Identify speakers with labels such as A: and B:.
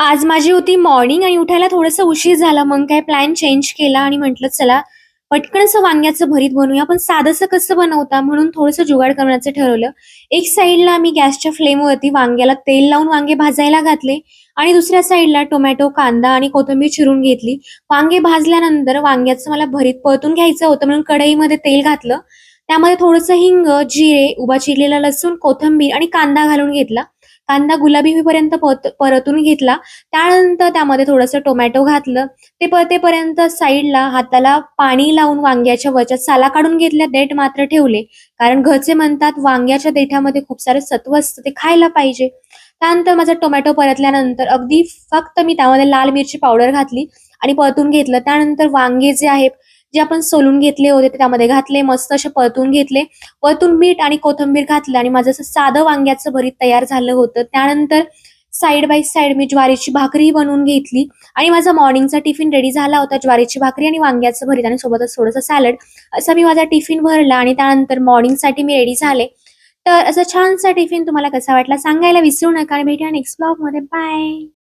A: आज माझी होती मॉर्निंग आणि उठायला थोडंसं उशीर झाला. मग काय प्लॅन चेंज केला आणि म्हटलं चला पटकन असं वांग्याचं भरीत बनवूया. पण साधंसं कसं बनवता म्हणून थोडंसं जुगाड करण्याचं ठरवलं. एक साईडला मी गॅसच्या फ्लेमवरती वांग्याला तेल लावून वांगे भाजायला घातले आणि दुसऱ्या साईडला टोमॅटो, कांदा आणि कोथिंबीर चिरून घेतली. वांगे भाजल्यानंतर वांग्याचं मला भरीत परतून घ्यायचं होतं म्हणून कढईमध्ये तेल घातलं. त्यामध्ये थोडंसं हिंग, जिरे, उभा चिरलेला लसूण, कोथिंबीर आणि कांदा घालून घेतला. कांदा गुलाबी होईपर्यंत परतून घेतला. त्यानंतर त्यामध्ये थोडंसं टोमॅटो घातलं. ते परतेपर्यंत साईडला हाताला पाणी लावून वांग्याच्या वरच्या साला काढून घेतल्या. देठ मात्र ठेवले. कारण घरचे म्हणतात वांग्याच्या देठामध्ये खूप सारं सत्व असतं, ते खायला पाहिजे. त्यानंतर माझा टोमॅटो परतल्यानंतर अगदी फक्त मी त्यामध्ये लाल मिरची पावडर घातली आणि परतून घेतलं. त्यानंतर वांगे जे आहेत, जे आपण सोलून घेतले होते ते त्यामध्ये घातले. मस्त असे परतून घेतले. वरतून मीठ आणि कोथिंबीर घातलं आणि माझं असं साधं वांग्याचं भरीत तयार झालं होतं. त्यानंतर साइड बाय साइड मी ज्वारीची भाकरी बनवून घेतली आणि माझा मॉर्निंगचा टिफिन रेडी झाला होता. ज्वारीची भाकरी आणि वांग्याचं भरीत आणि सोबतच थोडंसं सॅलड. असा मी माझा टिफिन भरला आणि त्यानंतर मॉर्निंगसाठी मी रेडी झाले. तर असा छानसा टिफिन तुम्हाला कसा वाटला सांगायला विसरू नका आणि भेटूया नेक्स्ट ब्लॉगमध्ये. बाय.